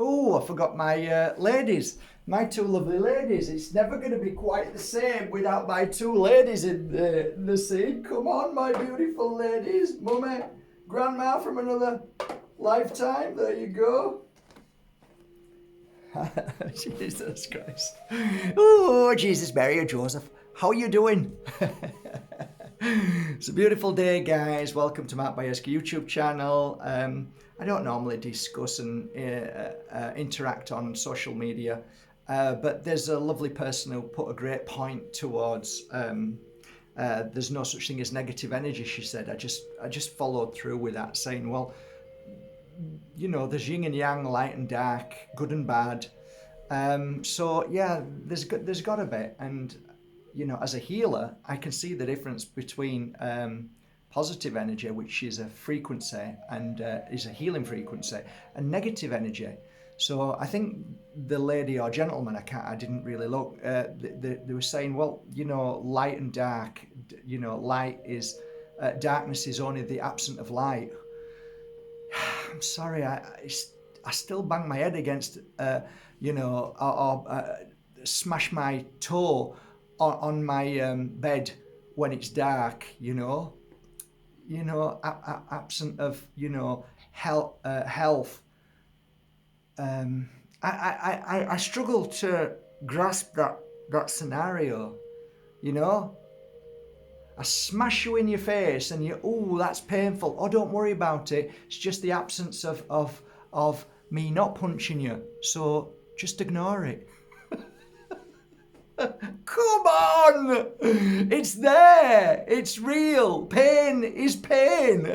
Oh, I forgot my ladies. My two lovely ladies. It's never going to be quite the same without my two ladies in the scene. Come on, my beautiful ladies. Mummy, grandma from another lifetime. There you go. Jesus Christ. Oh, Jesus, Mary, and Joseph. How are you doing? It's a beautiful day, guys. Welcome to Mark Bajerski YouTube channel. I don't normally discuss and interact on social media, but there's a lovely person who put a great point towards there's no such thing as negative energy, she said. I just followed through with that, saying, well, you know, there's yin and yang, light and dark, good and bad. So yeah, there's got to be. And you know, as a healer, I can see the difference between positive energy, which is a frequency and is a healing frequency, and negative energy. So I think the lady or gentleman, I didn't really look. They were saying, well, you know, light and dark. You know, light is darkness is only the absence of light. I'm sorry, I still bang my head against, you know, or smash my toe on my bed when it's dark, you know, absent of, you know, health. I struggle to grasp that scenario, you know. I smash you in your face and oh, that's painful. Oh, don't worry about it. It's just the absence of me not punching you. So just ignore it. Come on! It's there. It's real. Pain is pain.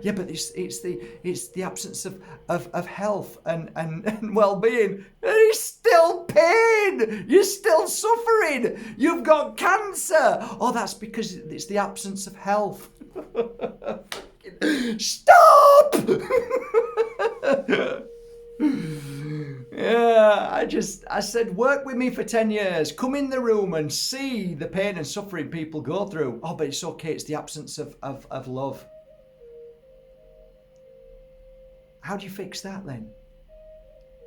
Yeah, but it's the absence of health and well-being. It's still pain. You're still suffering. You've got cancer. Oh, that's because it's the absence of health. Stop! Yeah, I said, work with me for 10 years. Come in the room and see the pain and suffering people go through. Oh, but it's okay. It's the absence of love. How do you fix that then?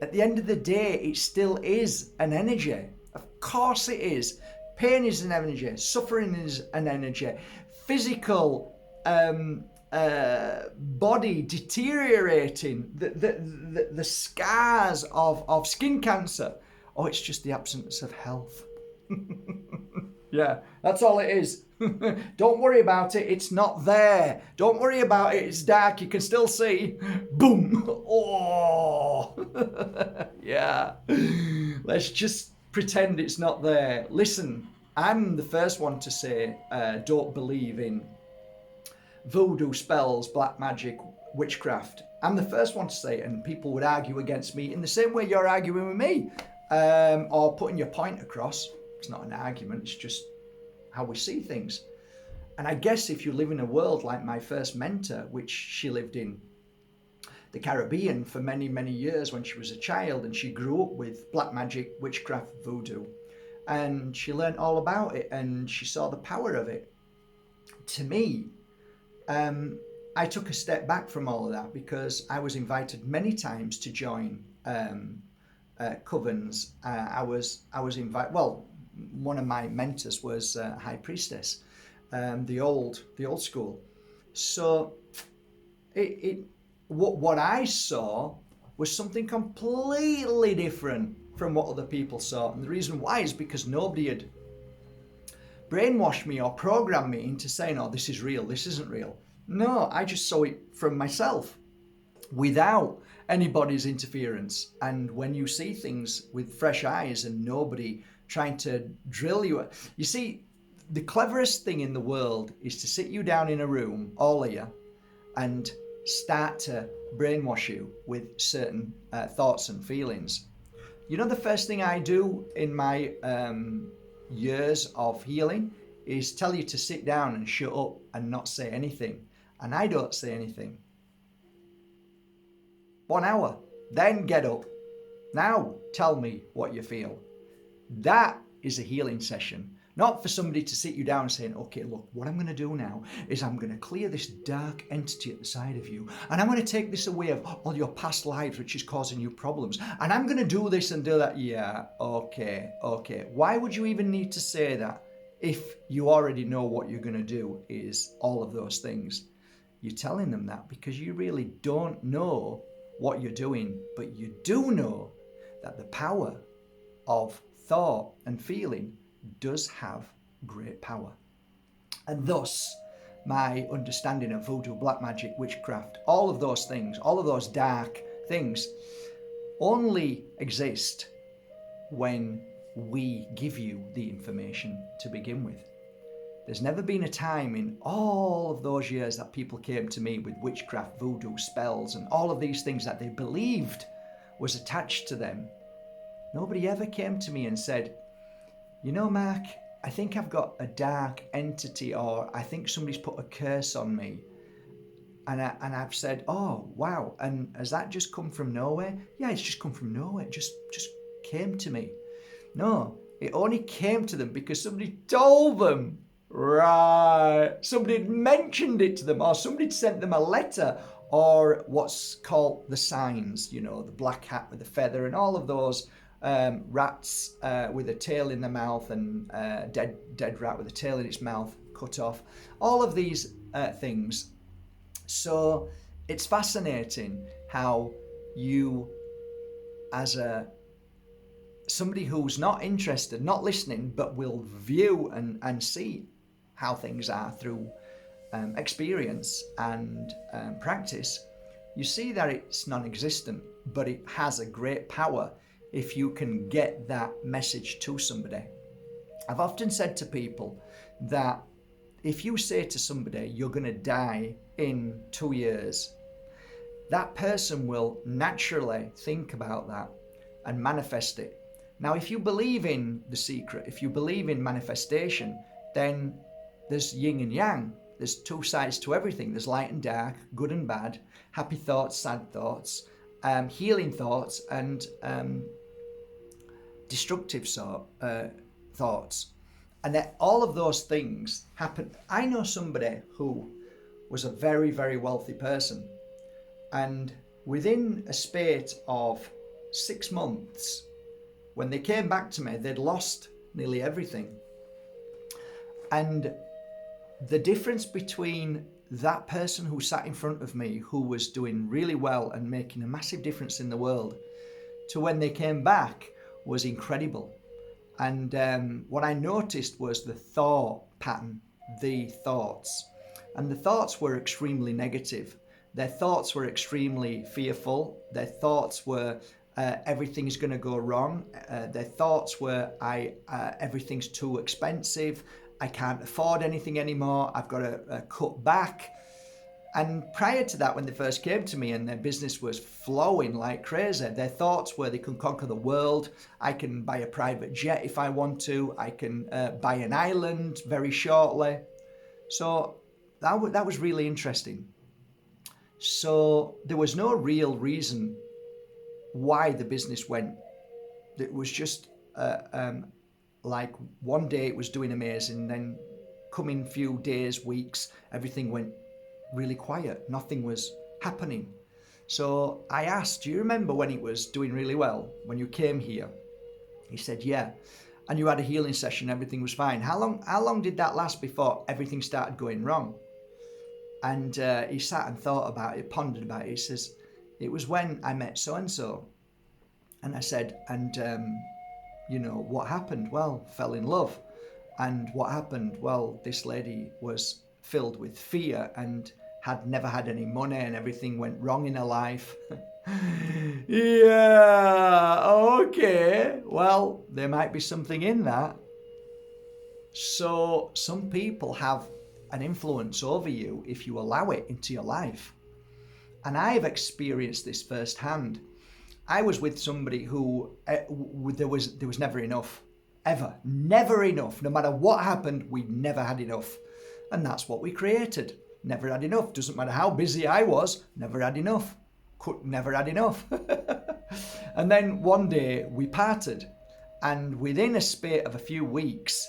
At the end of the day, it still is an energy. Of course it is. Pain is an energy. Suffering is an energy. Physical body deteriorating, the scars of skin cancer. Oh, it's just the absence of health. Yeah, that's all it is. Don't worry about it. It's not there. Don't worry about it. It's dark. You can still see. Boom. Oh. Yeah. Let's just pretend it's not there. Listen, I'm the first one to say don't believe in voodoo, spells, black magic, witchcraft. I'm the first one to say it, and people would argue against me in the same way you're arguing with me, or putting your point across. It's not an argument, it's just how we see things. And I guess if you live in a world like my first mentor, which she lived in the Caribbean for many, many years when she was a child, and she grew up with black magic, witchcraft, voodoo, and she learned all about it, and she saw the power of it. To me, I took a step back from all of that because I was invited many times to join covens. I was invited. Well, one of my mentors was High Priestess, the old school. So what I saw was something completely different from what other people saw, and the reason why is because nobody had brainwashed me or programmed me into saying, oh, this is real, this isn't real. No, I just saw it from myself without anybody's interference. And when you see things with fresh eyes and nobody trying to drill you, you see, the cleverest thing in the world is to sit you down in a room, all of you, and start to brainwash you with certain thoughts and feelings. You know, the first thing I do in my years of healing is tell you to sit down and shut up and not say anything. And I don't say anything. 1 hour, then get up. Now tell me what you feel. That is a healing session. Not for somebody to sit you down and saying, okay, look, what I'm going to do now is I'm going to clear this dark entity at the side of you, and I'm going to take this away of all your past lives, which is causing you problems, and I'm going to do this and do that. Yeah, okay. Why would you even need to say that if you already know what you're going to do is all of those things? You're telling them that because you really don't know what you're doing, but you do know that the power of thought and feeling does have great power. And thus, my understanding of voodoo, black magic, witchcraft, all of those things, all of those dark things, only exist when we give you the information to begin with. There's never been a time in all of those years that people came to me with witchcraft, voodoo, spells, and all of these things that they believed was attached to them. Nobody ever came to me and said, you know, Mark, I think I've got a dark entity, or I think somebody's put a curse on me. And I've said, oh, wow. And has that just come from nowhere? Yeah, it's just come from nowhere. It just came to me. No, it only came to them because somebody told them. Right. Somebody had mentioned it to them, or somebody had sent them a letter, or what's called the signs, you know, the black hat with the feather and all of those rats with a tail in the mouth, and dead rat with a tail in its mouth cut off. All of these things. So it's fascinating how you, as somebody who's not interested, not listening, but will view and see how things are through experience and practice, you see that it's non-existent, but it has a great power if you can get that message to somebody. I've often said to people that if you say to somebody, you're going to die in 2 years, that person will naturally think about that and manifest it. Now, if you believe in the secret, if you believe in manifestation, then there's yin and yang. There's two sides to everything. There's light and dark, good and bad, happy thoughts, sad thoughts, healing thoughts, and destructive thoughts. And that all of those things happen. I know somebody who was a very, very wealthy person, and within a space of 6 months, when they came back to me, they'd lost nearly everything. And the difference between that person who sat in front of me, who was doing really well and making a massive difference in the world, to when they came back was incredible. And what I noticed was the thought pattern, the thoughts. And the thoughts were extremely negative. Their thoughts were extremely fearful. Their thoughts were everything's going to go wrong. Their thoughts were everything's too expensive. I can't afford anything anymore. I've got to cut back. And prior to that, when they first came to me and their business was flowing like crazy, their thoughts were they can conquer the world. I can buy a private jet if I want to. I can buy an island very shortly. So that was really interesting. So there was no real reason why the business went. It was just like one day it was doing amazing, then coming few days, weeks, everything went really quiet. Nothing was happening. So I asked, do you remember when it was doing really well, when you came here? He said, yeah. And you had a healing session, everything was fine. How long did that last before everything started going wrong? And he sat and thought about it, pondered about it. He says, it was when I met so-and-so. And I said, and what happened? Well, fell in love. And what happened? Well, this lady was filled with fear and had never had any money, and everything went wrong in her life. Yeah, okay. Well, there might be something in that. So some people have an influence over you if you allow it into your life. And I've experienced this firsthand. I was with somebody who there was never enough, ever, never enough. No matter what happened, we never had enough. And that's what we created. Never had enough. Doesn't matter how busy I was, never had enough. Never had enough. And then one day we parted, and within a space of a few weeks,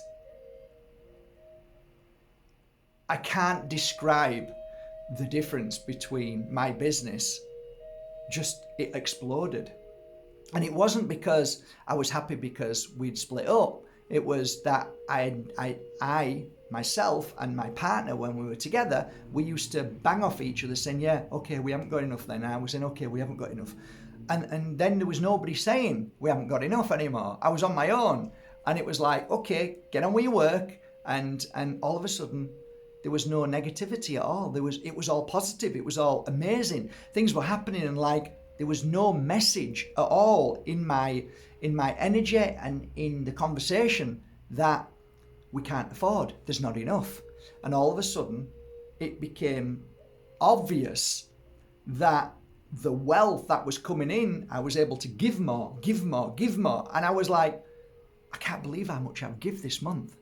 I can't describe the difference between my business. Just, it exploded. And it wasn't because I was happy because we'd split up. It was that I myself and my partner, when we were together, we used to bang off each other saying, yeah, okay, we haven't got enough then. I was saying, okay, we haven't got enough. And then there was nobody saying we haven't got enough anymore. I was on my own. And it was like, okay, get on with your work. And all of a sudden, there was no negativity at all. It was all positive. It was all amazing. Things were happening, and like there was no message at all in my energy and in the conversation that we can't afford. There's not enough. And all of a sudden, it became obvious that the wealth that was coming in, I was able to give more. And I was like, I can't believe how much I've given this month.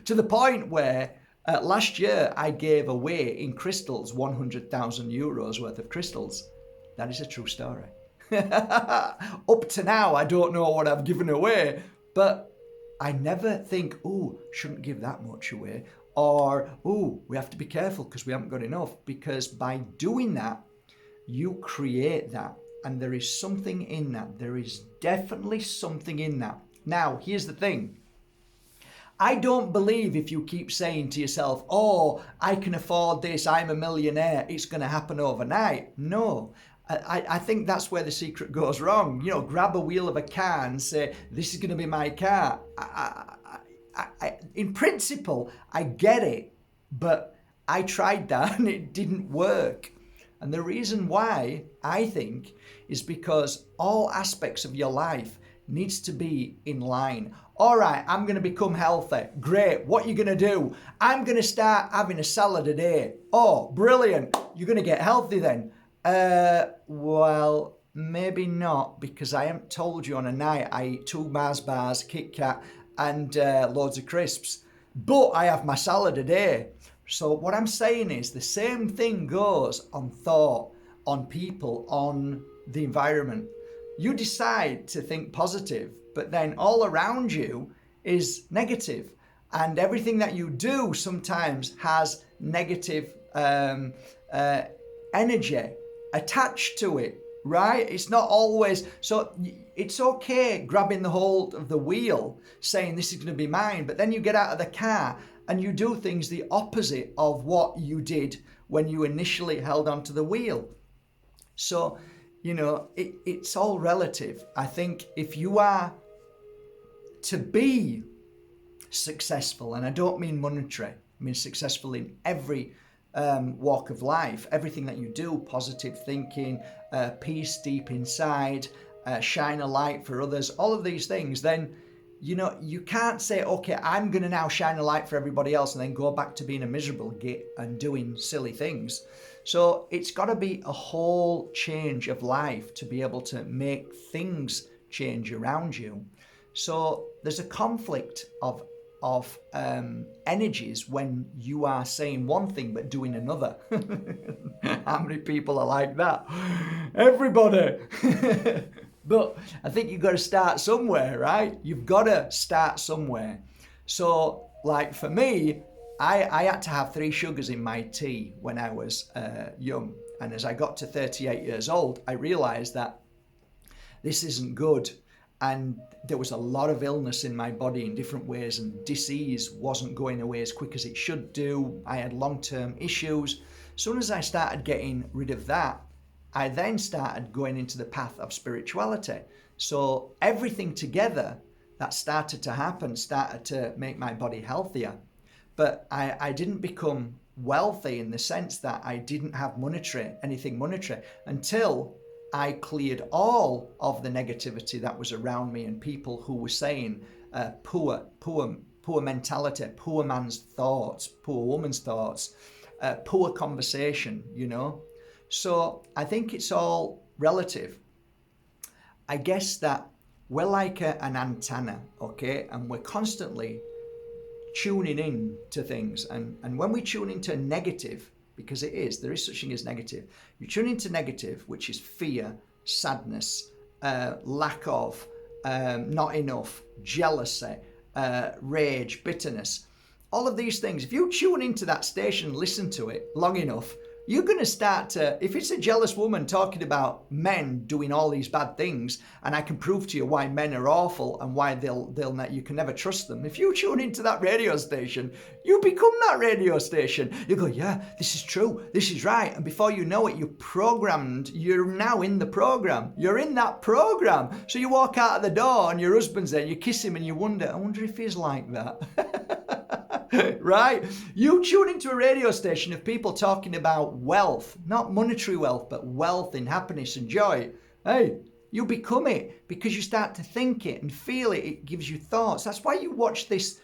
To the point where last year I gave away in crystals 100,000 euros worth of crystals. That is a true story. Up to now, I don't know what I've given away, but I never think, oh, shouldn't give that much away. Or, oh, we have to be careful because we haven't got enough. Because by doing that, you create that. And there is something in that. There is definitely something in that. Now, here's the thing. I don't believe if you keep saying to yourself, oh, I can afford this, I'm a millionaire, it's going to happen overnight. No, I think that's where the secret goes wrong. You know, grab a wheel of a car and say, this is going to be my car. In principle, I get it, but I tried that and it didn't work. And the reason why, I think, is because all aspects of your life needs to be in line. All right, I'm going to become healthy. Great. What are you going to do? I'm going to start having a salad a day. Oh, brilliant. You're going to get healthy then. Well, maybe not, because I haven't told you on a night I eat 2 Mars bars, Kit Kat, and loads of crisps. But I have my salad a day. So what I'm saying is the same thing goes on thought, on people, on the environment. You decide to think positive, but then all around you is negative. And everything that you do sometimes has negative energy attached to it, right? It's not always, so it's okay grabbing the hold of the wheel, saying this is going to be mine, but then you get out of the car and you do things the opposite of what you did when you initially held onto the wheel. So, you know, it's all relative. I think if you are to be successful, and I don't mean monetary, I mean successful in every walk of life, everything that you do, positive thinking, peace deep inside, shine a light for others, all of these things, then, you know, you can't say, okay, I'm going to now shine a light for everybody else and then go back to being a miserable git and doing silly things. So it's got to be a whole change of life to be able to make things change around you. So there's a conflict of energies when you are saying one thing but doing another. How many people are like that? Everybody. But I think you've got to start somewhere, right? You've got to start somewhere. So, like for me, I had to have 3 sugars in my tea when I was young. And as I got to 38 years old, I realized that this isn't good. And there was a lot of illness in my body in different ways, and disease wasn't going away as quick as it should do. I had long-term issues. As soon as I started getting rid of that, I then started going into the path of spirituality. So everything together that started to happen started to make my body healthier. But I didn't become wealthy in the sense that I didn't have anything monetary, until I cleared all of the negativity that was around me and people who were saying poor mentality, poor man's thoughts, poor woman's thoughts, poor conversation, you know. So I think it's all relative. I guess that we're like an antenna, okay? And we're constantly tuning in to things. And when we tune into negative, because there is such thing as negative, you tune into negative, which is fear, sadness, lack of, not enough, jealousy, rage, bitterness. all of these things. If you tune into that station, listen to it long enough, you're going to start to, if it's a jealous woman talking about men doing all these bad things, and I can prove to you why men are awful and why you can never trust them. If you tune into that radio station, you become that radio station. You go, yeah, this is true, this is right. And before you know it, you're now in the program. You're in that program. So you walk out of the door and your husband's there, you kiss him and you wonder, I wonder if he's like that. Right? You tune into a radio station of people talking about wealth, not monetary wealth, but wealth and happiness and joy. Hey, you become it because you start to think it and feel it. It gives you thoughts. That's why you watch this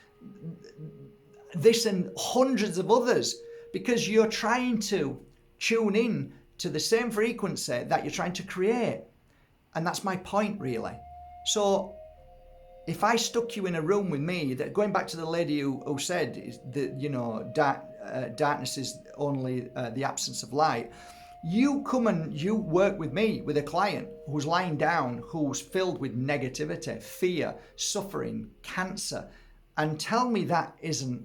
and hundreds of others, because you're trying to tune in to the same frequency that you're trying to create. And that's my point, really. So if I stuck you in a room with me, that going back to the lady who said that darkness is only the absence of light, you come and you work with me with a client who's lying down, who's filled with negativity, fear, suffering, cancer, and tell me that isn't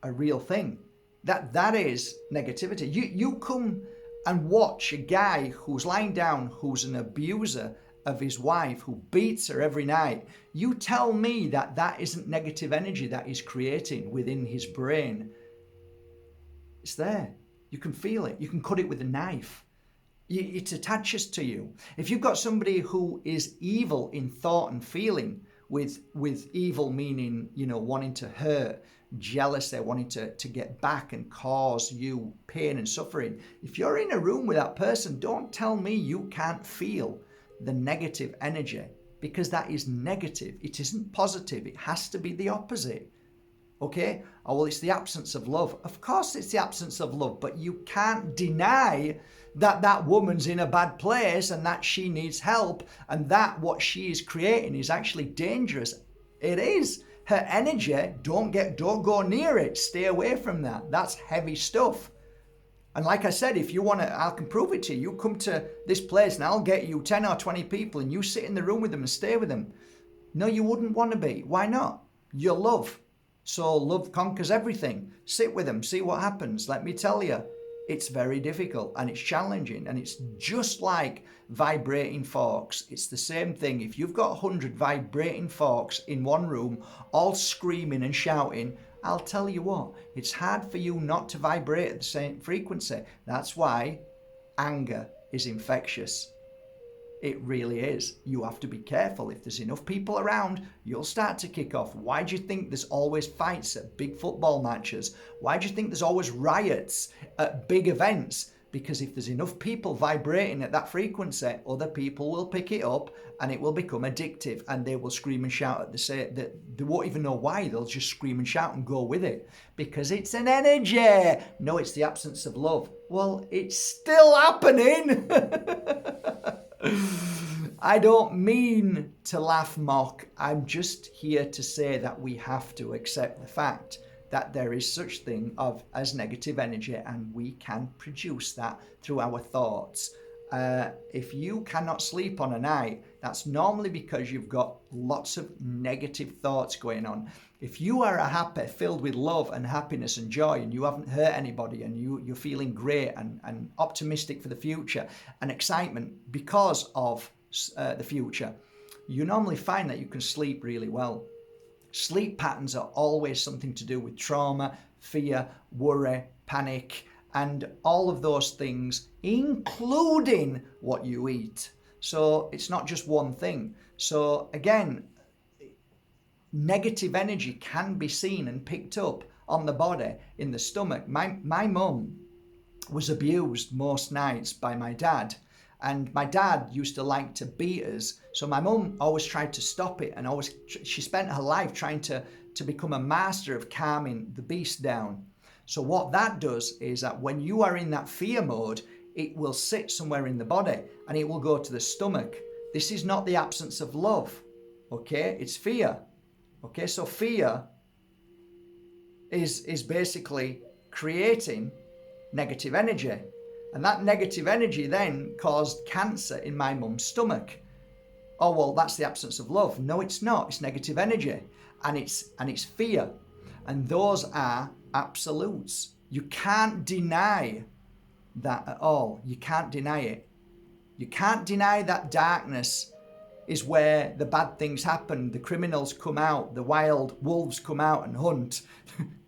a real thing. That is negativity. You come and watch a guy who's lying down, who's an abuser of his wife, who beats her every night. You tell me that isn't negative energy that he's creating within his brain. It's there. You can feel it. You can cut it with a knife. It attaches to you. If you've got somebody who is evil in thought and feeling, with evil meaning, wanting to hurt, jealousy, wanting to get back and cause you pain and suffering. If you're in a room with that person, don't tell me you can't feel the negative energy, because that is negative. It isn't positive. It has to be the opposite. Okay? Oh, well, it's the absence of love. Of course it's the absence of love, but you can't deny that woman's in a bad place and that she needs help, and that what she is creating is actually dangerous. It is. Her energy, don't go near it. Stay away from that. That's heavy stuff. And like I said, if you want to, I can prove it to you. You come to this place and I'll get you 10 or 20 people and you sit in the room with them and stay with them. No, you wouldn't want to be. Why not? You're love. So love conquers everything. Sit with them, see what happens. Let me tell you, it's very difficult and it's challenging, and it's just like vibrating forks. It's the same thing. If you've got 100 vibrating forks in one room, all screaming and shouting, I'll tell you what, it's hard for you not to vibrate at the same frequency. That's why anger is infectious. It really is. You have to be careful. If there's enough people around, you'll start to kick off. Why do you think there's always fights at big football matches? Why do you think there's always riots at big events? Because if there's enough people vibrating at that frequency, other people will pick it up and it will become addictive, and they will scream and shout at the same. They won't even know why. They'll just scream and shout and go with it because it's an energy. No, it's the absence of love. Well, it's still happening. I don't mean to laugh, mock. I'm just here to say that we have to accept the fact that there is such thing as negative energy, and we can produce that through our thoughts. If you cannot sleep on a night, that's normally because you've got lots of negative thoughts going on. If you are happy, filled with love and happiness and joy, and you haven't hurt anybody, and you're feeling great and optimistic for the future and excitement because of the future, you normally find that you can sleep really well. Sleep patterns are always something to do with trauma, fear, worry, panic, and all of those things, including what you eat. So it's not just one thing. So again, negative energy can be seen and picked up on the body, in the stomach. My mum was abused most nights by my dad. And my dad used to like to beat us. So my mum always tried to stop it, and she spent her life trying to become a master of calming the beast down. So what that does is that when you are in that fear mode, it will sit somewhere in the body and it will go to the stomach. This is not the absence of love, okay? It's fear, okay? So fear is basically creating negative energy. And that negative energy then caused cancer in my mum's stomach. Oh, well, that's the absence of love. No, it's not. It's negative energy. And it's fear. And those are absolutes. You can't deny that at all. You can't deny it. You can't deny that darkness is where the bad things happen. The criminals come out, the wild wolves come out and hunt.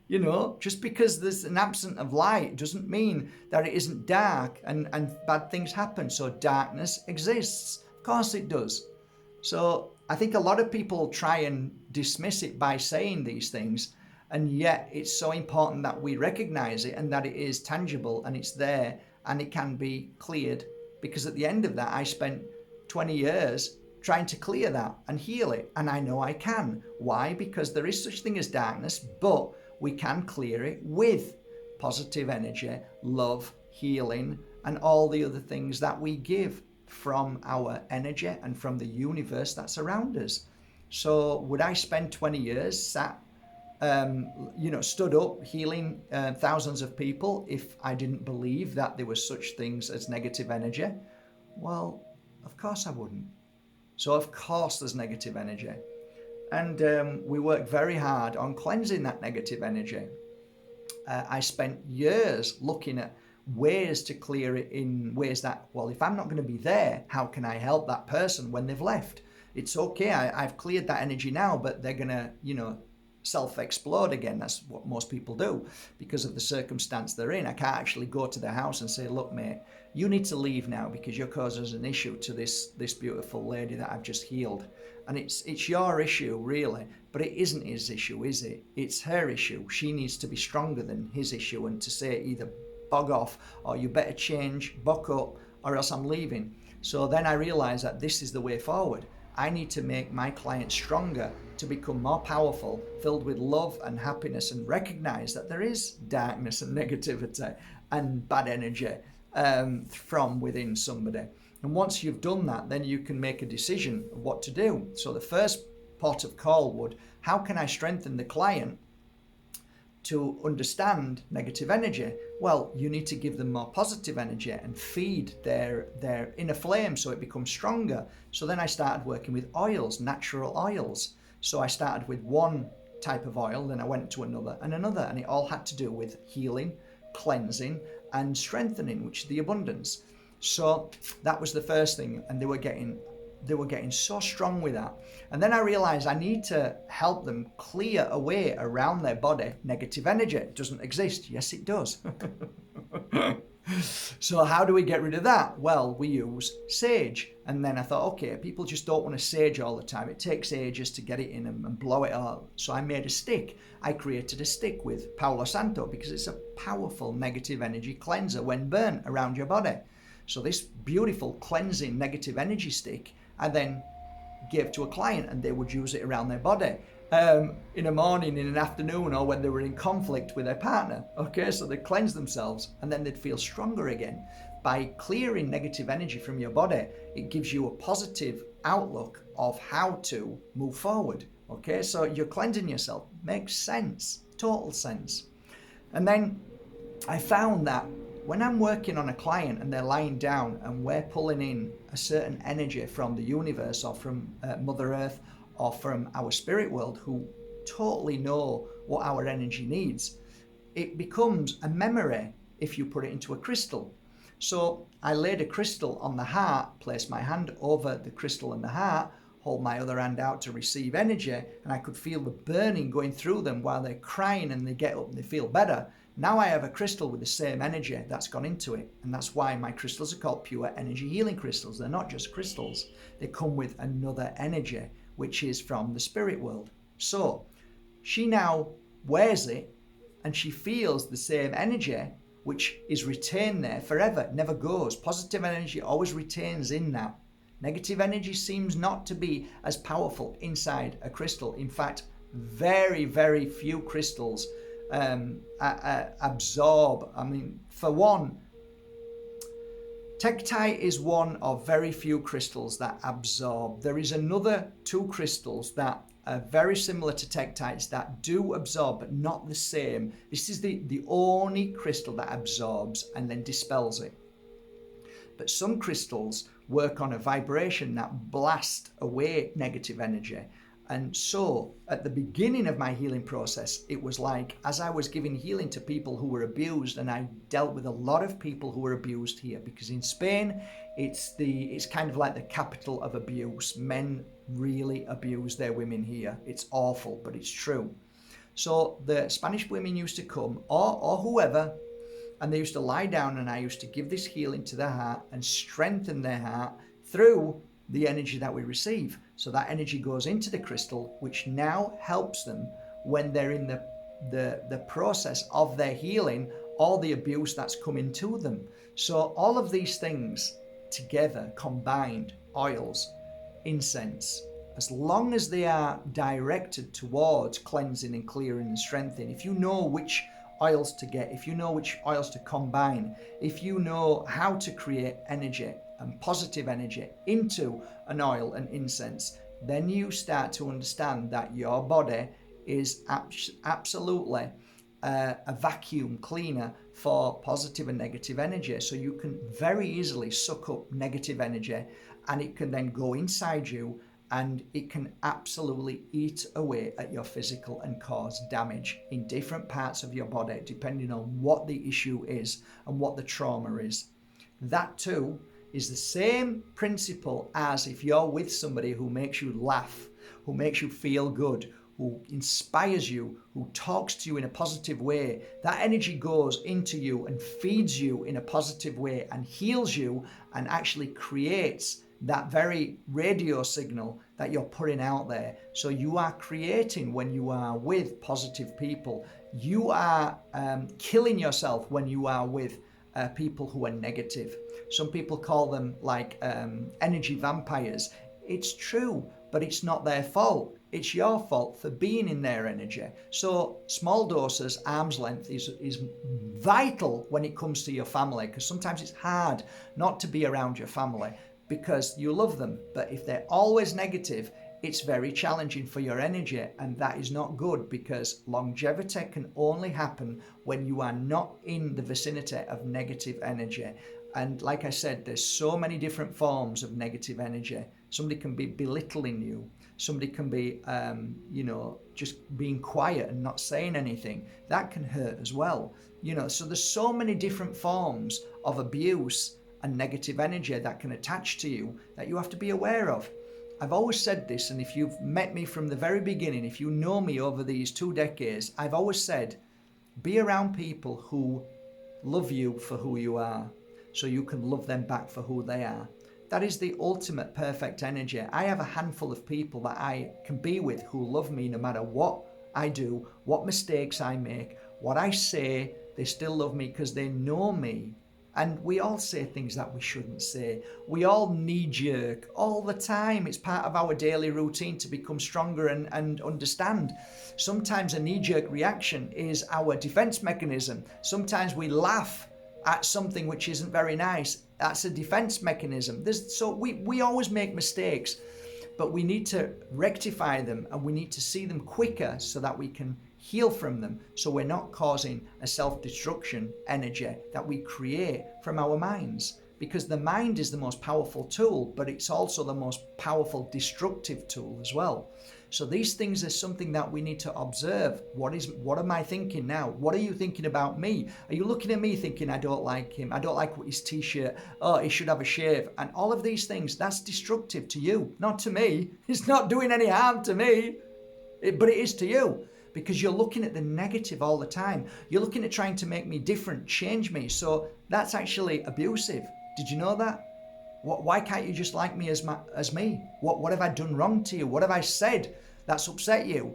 You know, just because there's an absence of light doesn't mean that it isn't dark and bad things happen. So darkness exists. Of course it does. So I think a lot of people try and dismiss it by saying these things, and yet it's so important that we recognize it and that it is tangible and it's there and it can be cleared, because at the end of that I spent 20 years trying to clear that and heal it, and I know I can. Why? Because there is such thing as darkness, but we can clear it with positive energy, love, healing, and all the other things that we give from our energy and from the universe that's around us. So would I spend 20 years sat, stood up healing thousands of people if I didn't believe that there were such things as negative energy? Well, of course I wouldn't. So of course there's negative energy. And we work very hard on cleansing that negative energy. I spent years looking at ways to clear it in ways that, well, if I'm not going to be there, how can I help that person when they've left? It's okay, I've cleared that energy now, but they're going to, self-explode again. That's what most people do because of the circumstance they're in. I can't actually go to their house and say, look, mate, you need to leave now because you're causing an issue to this beautiful lady that I've just healed. And it's your issue, really, but it isn't his issue, is it? It's her issue. She needs to be stronger than his issue and to say either bog off or you better change, buck up, or else I'm leaving. So then I realized that this is the way forward. I need to make my clients stronger to become more powerful, filled with love and happiness, and recognize that there is darkness and negativity and bad energy from within somebody. And once you've done that, then you can make a decision of what to do. So the first port of call would, how can I strengthen the client to understand negative energy? Well, you need to give them more positive energy and feed their inner flame so it becomes stronger. So then I started working with oils, natural oils. So I started with one type of oil, then I went to another, and it all had to do with healing, cleansing, and strengthening, which is the abundance. So that was the first thing, and they were getting so strong with that. And then I realized I need to help them clear away around their body negative energy. It doesn't exist. Yes, it does. So how do we get rid of that? Well, we use sage. And then I thought, okay, people just don't want to sage all the time. It takes ages to get it in and blow it out. So I made a stick. I created a stick with Palo Santo because it's a powerful negative energy cleanser when burnt around your body. So this beautiful cleansing negative energy stick, I then gave to a client and they would use it around their body in the morning, in an afternoon, or when they were in conflict with their partner. Okay, so they cleanse themselves and then they'd feel stronger again. By clearing negative energy from your body, it gives you a positive outlook of how to move forward. Okay, so you're cleansing yourself. Makes sense, total sense. And then I found that when I'm working on a client and they're lying down and we're pulling in a certain energy from the universe or from Mother Earth or from our spirit world, who totally know what our energy needs, it becomes a memory if you put it into a crystal. So I laid a crystal on the heart, placed my hand over the crystal in the heart, hold my other hand out to receive energy, and I could feel the burning going through them while they're crying and they get up and they feel better. Now I have a crystal with the same energy that's gone into it, and that's why my crystals are called pure energy healing crystals. They're not just crystals. They come with another energy, which is from the spirit world. So she now wears it and she feels the same energy, which is retained there forever. It never goes. Positive energy always retains in that. Negative energy seems not to be as powerful inside a crystal. In fact, very, very few crystals absorb. I mean, for one, Tektite is one of very few crystals that absorb. There is another two crystals that are very similar to Tektites that do absorb, but not the same. This is the only crystal that absorbs and then dispels it. But some crystals work on a vibration that blasts away negative energy. And so at the beginning of my healing process, it was like, as I was giving healing to people who were abused, and I dealt with a lot of people who were abused here, because in Spain, it's kind of like the capital of abuse. Men really abuse their women here. It's awful, but it's true. So the Spanish women used to come, or whoever, and they used to lie down, and I used to give this healing to their heart and strengthen their heart through the energy that we receive. So that energy goes into the crystal, which now helps them when they're in the process of their healing, all the abuse that's coming to them. So all of these things together, combined, oils, incense, as long as they are directed towards cleansing and clearing and strengthening, if you know which oils to get, if you know which oils to combine, if you know how to create energy and positive energy into an oil and incense, then you start to understand that your body is absolutely a vacuum cleaner for positive and negative energy. So you can very easily suck up negative energy, and it can then go inside you, and it can absolutely eat away at your physical and cause damage in different parts of your body, depending on what the issue is and what the trauma is. That too is the same principle as if you're with somebody who makes you laugh, who makes you feel good, who inspires you, who talks to you in a positive way. That energy goes into you and feeds you in a positive way and heals you, and actually creates that very radio signal that you're putting out there. So you are creating when you are with positive people. You are killing yourself when you are with people who are negative. Some people call them like energy vampires. It's true, but it's not their fault. It's your fault for being in their energy. So small doses, arm's length is vital when it comes to your family, because sometimes it's hard not to be around your family because you love them. But if they're always negative, it's very challenging for your energy, and that is not good, because longevity can only happen when you are not in the vicinity of negative energy. And like I said, there's so many different forms of negative energy. Somebody can be belittling you. Somebody can be, just being quiet and not saying anything. That can hurt as well. So there's so many different forms of abuse and negative energy that can attach to you that you have to be aware of. I've always said this, and if you've met me from the very beginning, if you know me over these 2 decades, I've always said, be around people who love you for who you are, so you can love them back for who they are. That is the ultimate perfect energy. I have a handful of people that I can be with who love me no matter what I do, what mistakes I make, what I say. They still love me because they know me. And we all say things that we shouldn't say. We all knee-jerk all the time. It's part of our daily routine to become stronger and understand. Sometimes a knee-jerk reaction is our defense mechanism. Sometimes we laugh at something which isn't very nice. That's a defense mechanism. So we always make mistakes, but we need to rectify them, and we need to see them quicker so that we can heal from them, so we're not causing a self-destruction energy that we create from our minds. Because the mind is the most powerful tool, but it's also the most powerful destructive tool as well. So these things are something that we need to observe. What am I thinking now? What are you thinking about me? Are you looking at me thinking, I don't like him, I don't like his t-shirt, oh, he should have a shave? And all of these things, that's destructive to you, not to me. It's not doing any harm to me, but it is to you. Because you're looking at the negative all the time. You're looking at trying to make me different, change me. So that's actually abusive. Did you know that? Why can't you just like me as me? What have I done wrong to you? What have I said that's upset you?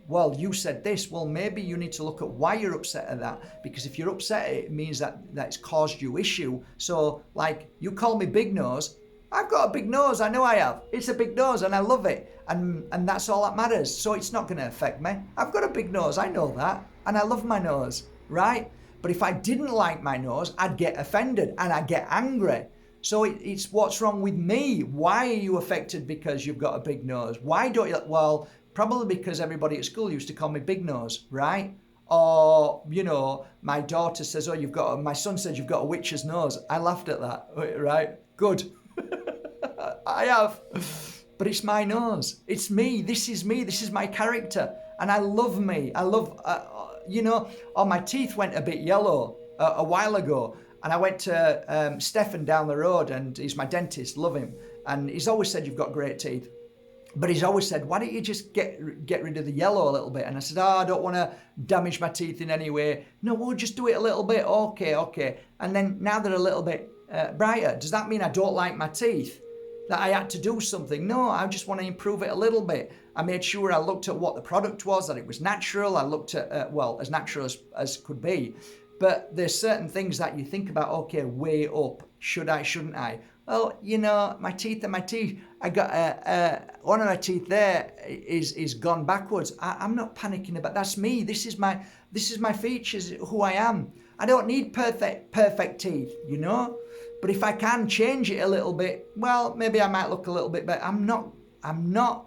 Well, you said this. Well, maybe you need to look at why you're upset at that. Because if you're upset, it means that it's caused you issue. So, like, you call me big nose. I've got a big nose, I know I have. It's a big nose and I love it. And that's all that matters. So it's not going to affect me. I've got a big nose, I know that. And I love my nose, right? But if I didn't like my nose, I'd get offended and I'd get angry. So it's what's wrong with me? Why are you affected because you've got a big nose? Why don't you? Well, probably because everybody at school used to call me big nose, right? Or, my daughter says, my son says you've got a witch's nose. I laughed at that, right? Good. I have. but it's my nose. It's me. This is me. This is my character. And I love me. I love, my teeth went a bit yellow a while ago. And I went to Stefan down the road, and he's my dentist, love him. And he's always said, you've got great teeth. But he's always said, why don't you just get rid of the yellow a little bit? And I said, I don't want to damage my teeth in any way. No, we'll just do it a little bit. Okay. And then now they're a little bit brighter. Does that mean I don't like my teeth? That I had to do something? No, I just want to improve it a little bit. I made sure I looked at what the product was, that it was natural. I looked at, as natural as could be. But there's certain things that you think about, okay, way up. Should I, shouldn't I? Well, my teeth are my teeth. I got one of my teeth there is gone backwards. I'm not panicking about that's me. This is my features, who I am. I don't need perfect teeth, But if I can change it a little bit, well, maybe I might look a little bit better. I'm not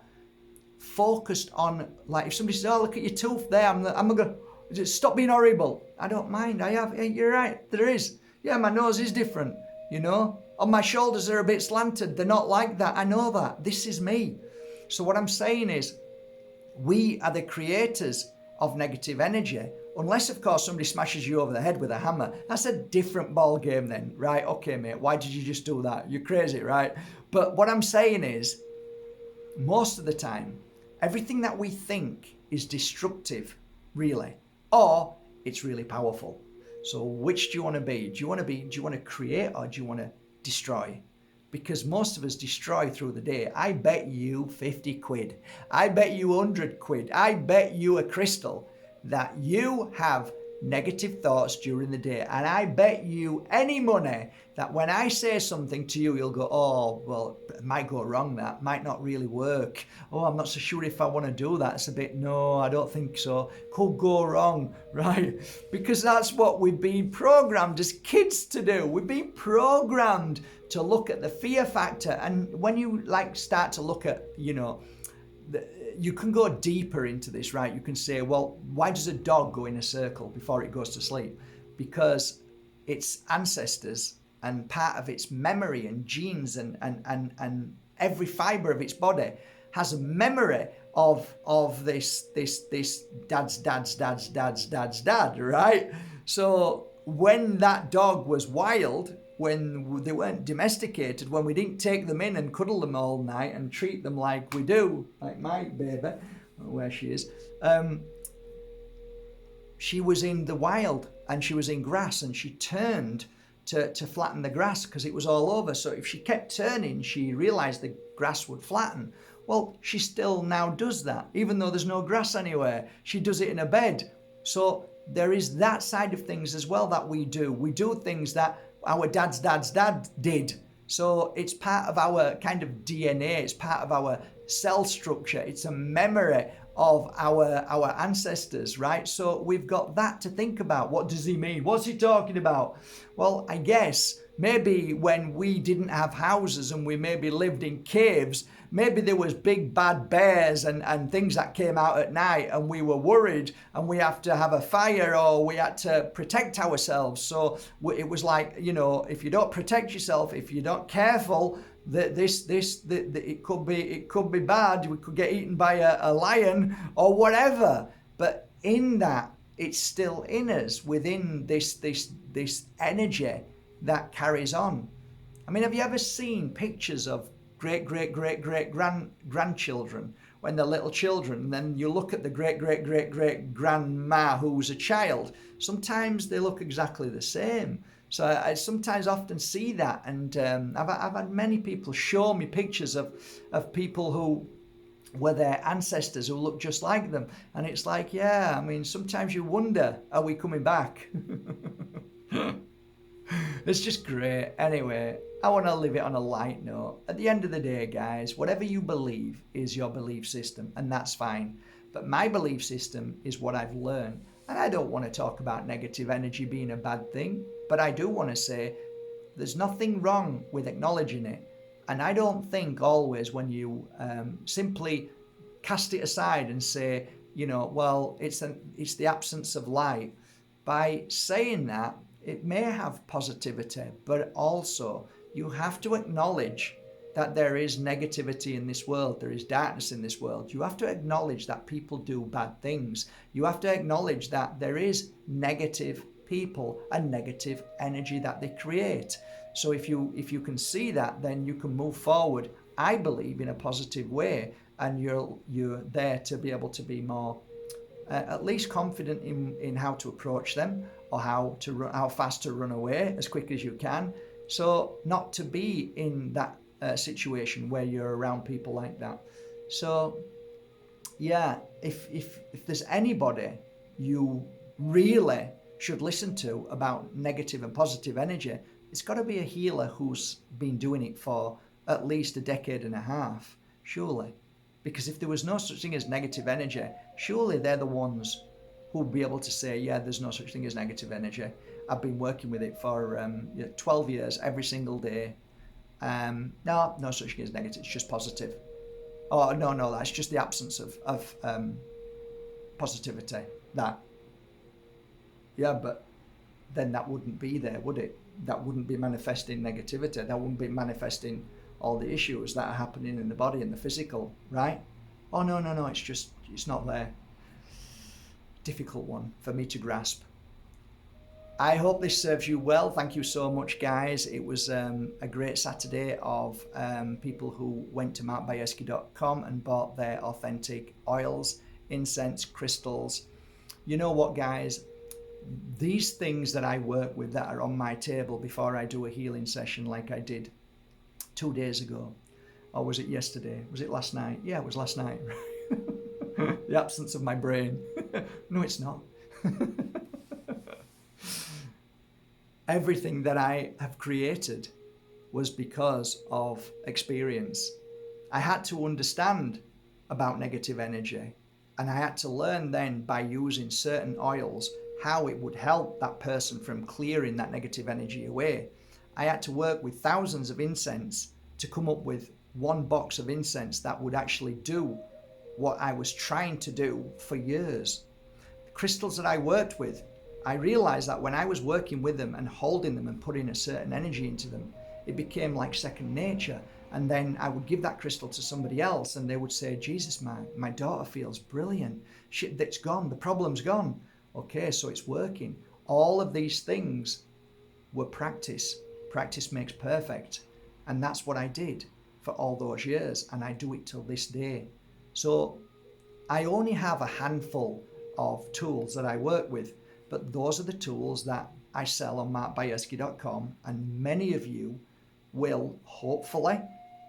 focused on, like, if somebody says, oh, look at your tooth there, I'm not going to stop being horrible. I don't mind. You're right, there is. Yeah, my nose is different, On my shoulders are a bit slanted. They're not like that. I know that. This is me. So what I'm saying is, we are the creators of negative energy. Unless, of course, somebody smashes you over the head with a hammer. That's a different ball game then, right? Okay, mate, why did you just do that? You're crazy, right? But what I'm saying is, most of the time, everything that we think is destructive, really, or it's really powerful. So which do you want to be? Do you want to create, or do you want to destroy? Because most of us destroy through the day. I bet you 50 quid. I bet you 100 quid. I bet you a crystal that you have negative thoughts during the day. And I bet you any money that when I say something to you, you'll go, oh, well, it might go wrong, that might not really work. Oh, I'm not so sure if I want to do that. It's a bit, no, I don't think so. Could go wrong, right? Because that's what we've been programmed as kids to do. We've been programmed to look at the fear factor. And when you start to look at, you can go deeper into this, right? You can say, well, why does a dog go in a circle before it goes to sleep? Because its ancestors and part of its memory and genes and every fiber of its body has a memory of this dad's dad, right? So when that dog was wild, when they weren't domesticated, when we didn't take them in and cuddle them all night and treat them like we do, like my baby, where she is, she was in the wild and she was in grass, and she turned to flatten the grass because it was all over. So if she kept turning, she realized the grass would flatten. Well, she still now does that, even though there's no grass anywhere. She does it in a bed. So there is that side of things as well that we do. We do things that our dad's dad did. So it's part of our kind of DNA. It's part of our cell structure. It's a memory of our ancestors, right? So we've got that to think about. What does he mean? What's he talking about? Well, I guess maybe when we didn't have houses and we maybe lived in caves, maybe there was big bad bears and things that came out at night, and we were worried and we have to have a fire, or we had to protect ourselves. So it was like, if you don't protect yourself, if you're not careful, it could be bad. We could get eaten by a lion or whatever. But in that, it's still in us, within this energy that carries on. I mean, have you ever seen pictures of great grandchildren when they're little children, and then you look at the great grandma who was a child? Sometimes they look exactly the same. So I sometimes often see that, and I've had many people show me pictures of people who were their ancestors who look just like them, and it's like, yeah, I mean, sometimes you wonder, are we coming back? It's just great. Anyway, I want to leave it on a light note. At the end of the day, guys, whatever you believe is your belief system, and that's fine. But my belief system is what I've learned. And I don't want to talk about negative energy being a bad thing, but I do want to say there's nothing wrong with acknowledging it. And I don't think always when you simply cast it aside and say, well, it's the absence of light. By saying that, it may have positivity, but also you have to acknowledge that there is negativity in this world, there is darkness in this world. You have to acknowledge that people do bad things. You have to acknowledge that there is negative people and negative energy that they create. So if you can see that, then you can move forward, I believe, in a positive way, and you're there to be able to be more at least confident in how to approach them, or how fast to run away as quick as you can. So not to be in that situation where you're around people like that. So yeah, if there's anybody you really should listen to about negative and positive energy, it's got to be a healer who's been doing it for at least a decade and a half, surely. Because if there was no such thing as negative energy, surely they're the ones who will be able to say, yeah, there's no such thing as negative energy. I've been working with it for 12 years, every single day. No such thing as negative, it's just positive. Oh, no, that's just the absence of positivity. Yeah, but then that wouldn't be there, would it? That wouldn't be manifesting negativity. That wouldn't be manifesting all the issues that are happening in the body and the physical, right? Oh, no, it's not there. Difficult one for me to grasp. I hope this serves you well. Thank you so much, guys. It was a great Saturday of people who went to Bajerski.com and bought their authentic oils, incense, crystals. You know what, guys? These things that I work with that are on my table before I do a healing session like I did 2 days ago. Or was it yesterday? Was it last night? Yeah, it was last night. The absence of my brain. No, it's not. Everything that I have created was because of experience. I had to understand about negative energy, and I had to learn then by using certain oils how it would help that person from clearing that negative energy away. I had to work with thousands of incense to come up with one box of incense that would actually do what I was trying to do for years. The crystals that I worked with, I realized that when I was working with them and holding them and putting a certain energy into them, it became like second nature. And then I would give that crystal to somebody else and they would say, Jesus, my daughter feels brilliant. Shit, that's gone. The problem's gone. Okay, so it's working. All of these things were practice. Practice makes perfect. And that's what I did for all those years. And I do it till this day. So I only have a handful of tools that I work with, but those are the tools that I sell on Bajerski.com. And many of you will hopefully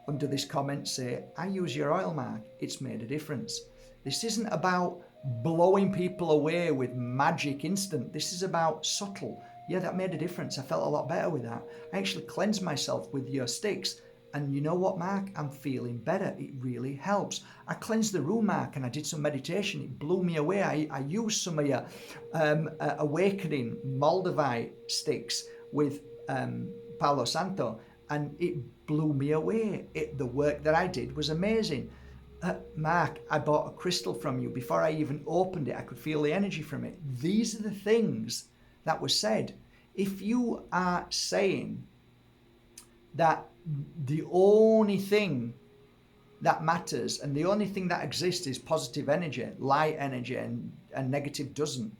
under this comment say, I use your oil, Mark. It's made a difference. This isn't about blowing people away with magic instant. This is about subtle. Yeah, that made a difference. I felt a lot better with that. I actually cleansed myself with your sticks. And you know what, Mark? I'm feeling better. It really helps. I cleansed the room, Mark, and I did some meditation. It blew me away. I used some of your awakening Moldavite sticks with Palo Santo, and it blew me away. The work that I did was amazing. Mark, I bought a crystal from you. Before I even opened it, I could feel the energy from it. These are the things that were said. If you are saying that the only thing that matters and the only thing that exists is positive energy, light energy, and negative doesn't,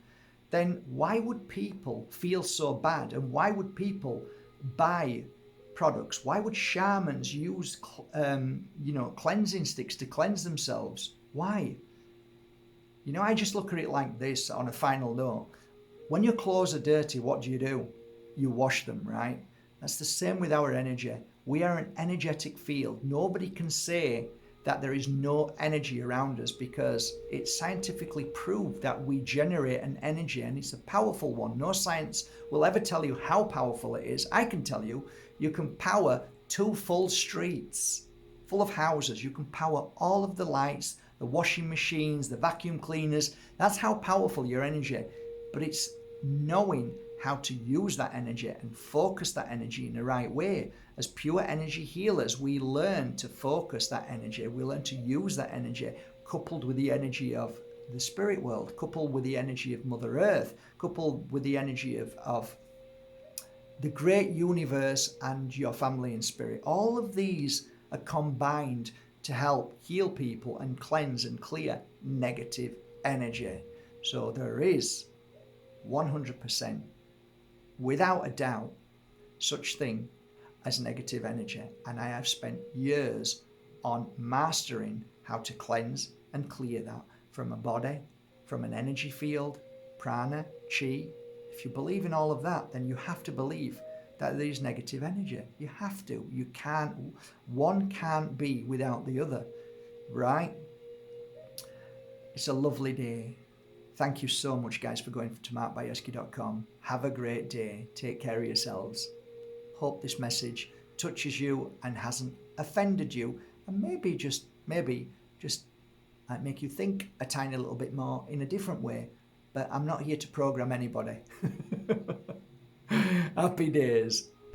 then why would people feel so bad? And why would people buy products? Why would shamans use cleansing sticks to cleanse themselves? Why? I just look at it like this on a final note. When your clothes are dirty, what do? You wash them, right? That's the same with our energy. We are an energetic field. Nobody can say that there is no energy around us because it's scientifically proved that we generate an energy and it's a powerful one. No science will ever tell you how powerful it is. I can tell you, you can power 2 full streets full of houses. You can power all of the lights, the washing machines, the vacuum cleaners. That's how powerful your energy. But it's knowing how to use that energy and focus that energy in the right way. As pure energy healers, we learn to focus that energy. We learn to use that energy coupled with the energy of the spirit world, coupled with the energy of Mother Earth, coupled with the energy of the great universe and your family in spirit. All of these are combined to help heal people and cleanse and clear negative energy. So there is 100%, without a doubt, such thing as negative energy. And I have spent years on mastering how to cleanse and clear that from a body, from an energy field, prana, chi. If you believe in all of that, then you have to believe that there is negative energy. You have to. You can't, one can't be without the other, right? It's a lovely day. Thank you so much, guys, for going to markbajerski.com. Have a great day. Take care of yourselves. Hope this message touches you and hasn't offended you, and maybe just make you think a tiny little bit more in a different way. But I'm not here to program anybody. Happy days.